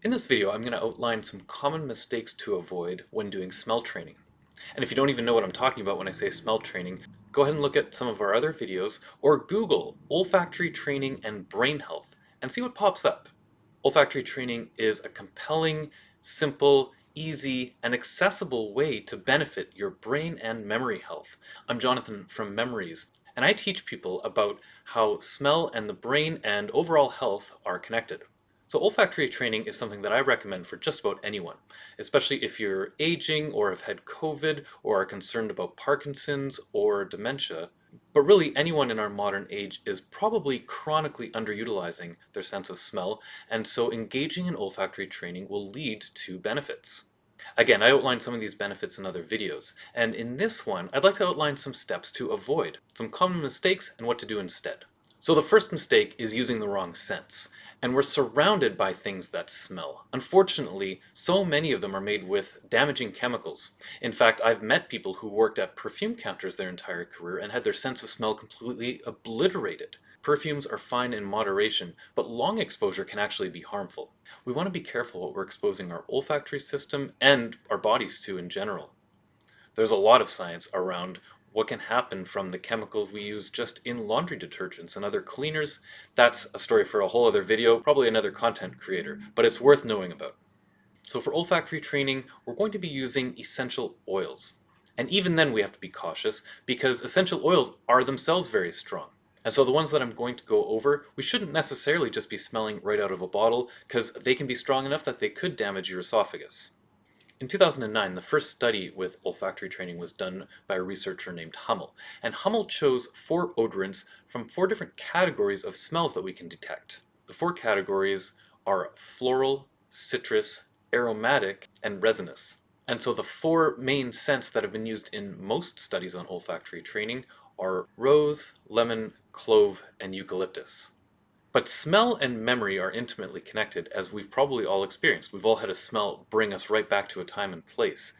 In this video, I'm going to outline some common mistakes to avoid when doing smell training. And if you don't even know what I'm talking about when I say smell training, go ahead and look at some of our other videos or Google olfactory training and brain health and see what pops up. Olfactory training is a compelling, simple, easy, and accessible way to benefit your brain and memory health. I'm Jonathan from Memories, and I teach people about how smell and the brain and overall health are connected. So olfactory training is something that I recommend for just about anyone, especially if you're aging or have had COVID or are concerned about Parkinson's or dementia. But really, anyone in our modern age is probably chronically underutilizing their sense of smell, and so engaging in olfactory training will lead to benefits. Again, I outlined some of these benefits in other videos, and in this one, I'd like to outline some steps to avoid, some common mistakes, and what to do instead. So the first mistake is using the wrong scents, and we're surrounded by things that smell. Unfortunately, so many of them are made with damaging chemicals. In fact, I've met people who worked at perfume counters their entire career and had their sense of smell completely obliterated. Perfumes are fine in moderation, but long exposure can actually be harmful. We want to be careful what we're exposing our olfactory system and our bodies to in general. There's a lot of science around what can happen from the chemicals we use just in laundry detergents and other cleaners. That's a story for a whole other video, probably another content creator, but it's worth knowing about. So for olfactory training, we're going to be using essential oils. And even then we have to be cautious because essential oils are themselves very strong. And so the ones that I'm going to go over, we shouldn't necessarily just be smelling right out of a bottle because they can be strong enough that they could damage your esophagus. In 2009, the first study with olfactory training was done by a researcher named Hummel, and Hummel chose 4 odorants from 4 different categories of smells that we can detect. The 4 categories are floral, citrus, aromatic, and resinous. And so the 4 main scents that have been used in most studies on olfactory training are rose, lemon, clove, and eucalyptus. But smell and memory are intimately connected, as we've probably all experienced. We've all had a smell bring us right back to a time and place.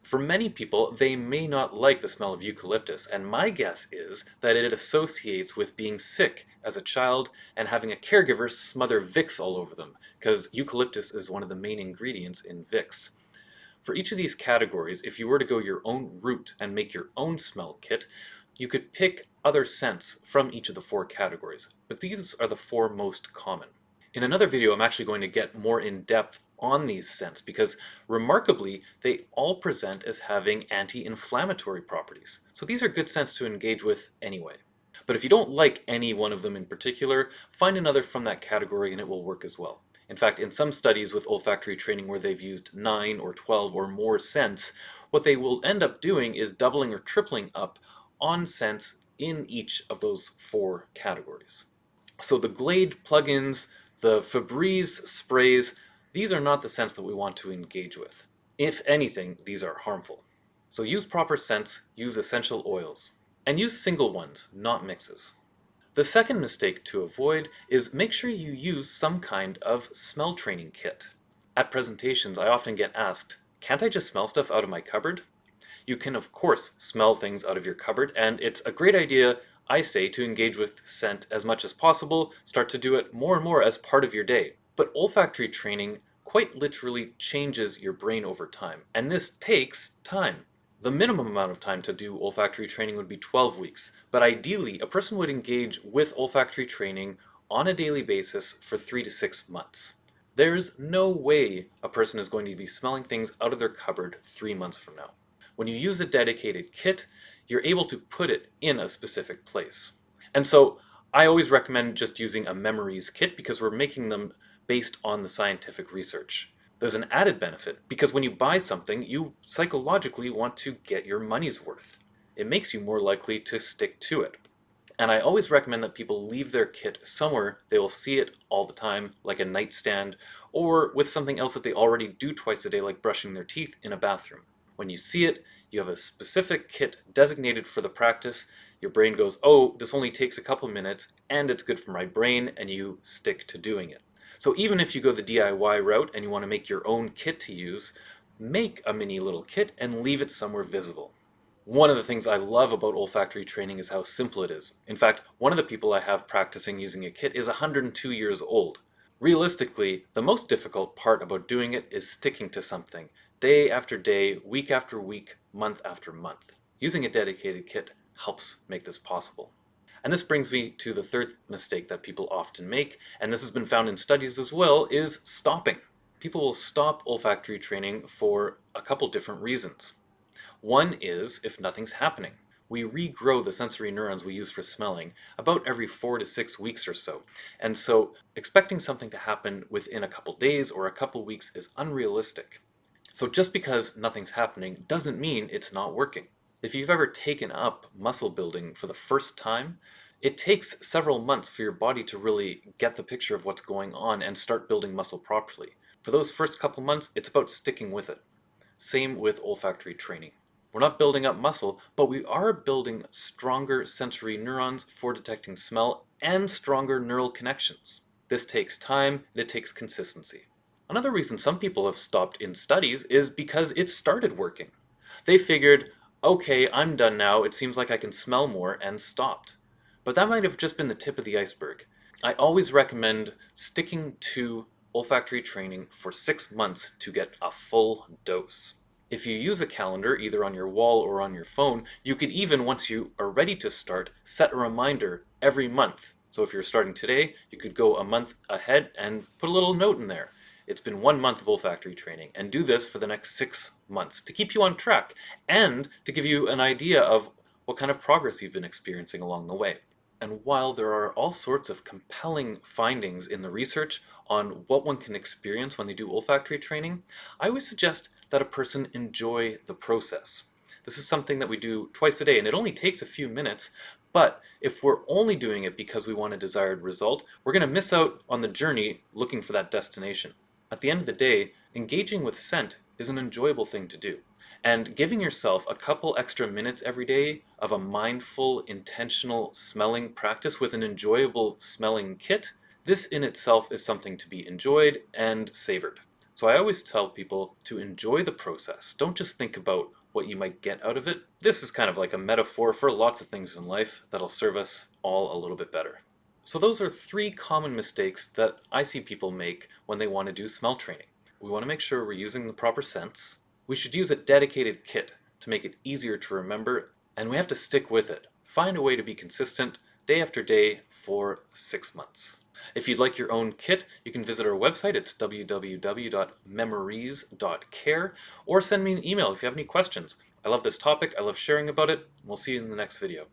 For many people, they may not like the smell of eucalyptus, and my guess is that it associates with being sick as a child and having a caregiver smother Vicks all over them, because eucalyptus is one of the main ingredients in Vicks. For each of these categories, if you were to go your own route and make your own smell kit, you could pick other scents from each of the 4 categories, but these are the 4 most common. In another video, I'm actually going to get more in depth on these scents because remarkably, they all present as having anti-inflammatory properties. So these are good scents to engage with anyway. But if you don't like any one of them in particular, find another from that category and it will work as well. In fact, in some studies with olfactory training where they've used 9 or 12 or more scents, what they will end up doing is doubling or tripling up on scents in each of those 4 categories. So the Glade plugins, the Febreze sprays, these are not the scents that we want to engage with. If anything, these are harmful. So use proper scents, use essential oils, and use single ones, not mixes. The second mistake to avoid is make sure you use some kind of smell training kit. At presentations, I often get asked, can't I just smell stuff out of my cupboard? You can, of course, smell things out of your cupboard, and it's a great idea, I say, to engage with scent as much as possible, start to do it more and more as part of your day. But olfactory training quite literally changes your brain over time, and this takes time. The minimum amount of time to do olfactory training would be 12 weeks, but ideally, a person would engage with olfactory training on a daily basis for 3 to 6 months. There's no way a person is going to be smelling things out of their cupboard 3 months from now. When you use a dedicated kit, you're able to put it in a specific place. And so I always recommend just using a Memories kit because we're making them based on the scientific research. There's an added benefit because when you buy something, you psychologically want to get your money's worth. It makes you more likely to stick to it. And I always recommend that people leave their kit somewhere they will see it all the time, like a nightstand, or with something else that they already do twice a day, like brushing their teeth in a bathroom. When you see it, you have a specific kit designated for the practice. Your brain goes, oh, this only takes a couple minutes and it's good for my brain, and you stick to doing it. So even if you go the DIY route and you want to make your own kit to use, make a mini little kit and leave it somewhere visible. One of the things I love about olfactory training is how simple it is. In fact, one of the people I have practicing using a kit is 102 years old. Realistically, the most difficult part about doing it is sticking to something, day after day, week after week, month after month. Using a dedicated kit helps make this possible. And this brings me to the third mistake that people often make, and this has been found in studies as well, is stopping. People will stop olfactory training for a couple different reasons. One is if nothing's happening. We regrow the sensory neurons we use for smelling about every 4 to 6 weeks or so. And so expecting something to happen within a couple days or a couple weeks is unrealistic. So just because nothing's happening doesn't mean it's not working. If you've ever taken up muscle building for the first time, it takes several months for your body to really get the picture of what's going on and start building muscle properly. For those first couple months, it's about sticking with it. Same with olfactory training. We're not building up muscle, but we are building stronger sensory neurons for detecting smell and stronger neural connections. This takes time and it takes consistency. Another reason some people have stopped in studies is because it started working. They figured, okay, I'm done now, it seems like I can smell more, and stopped. But that might have just been the tip of the iceberg. I always recommend sticking to olfactory training for 6 months to get a full dose. If you use a calendar, either on your wall or on your phone, you could even, once you are ready to start, set a reminder every month. So if you're starting today, you could go a month ahead and put a little note in there. It's been 1 month of olfactory training, and do this for the next 6 months to keep you on track and to give you an idea of what kind of progress you've been experiencing along the way. And while there are all sorts of compelling findings in the research on what one can experience when they do olfactory training, I always suggest that a person enjoy the process. This is something that we do twice a day, and it only takes a few minutes, but if we're only doing it because we want a desired result, we're going to miss out on the journey looking for that destination. At the end of the day, engaging with scent is an enjoyable thing to do. And giving yourself a couple extra minutes every day of a mindful, intentional smelling practice with an enjoyable smelling kit, this in itself is something to be enjoyed and savored. So I always tell people to enjoy the process. Don't just think about what you might get out of it. This is kind of like a metaphor for lots of things in life that'll serve us all a little bit better. So those are 3 common mistakes that I see people make when they want to do smell training. We want to make sure we're using the proper scents. We should use a dedicated kit to make it easier to remember, and we have to stick with it. Find a way to be consistent day after day for 6 months. If you'd like your own kit, you can visit our website. It's www.memories.care, or send me an email if you have any questions. I love this topic. I love sharing about it. We'll see you in the next video.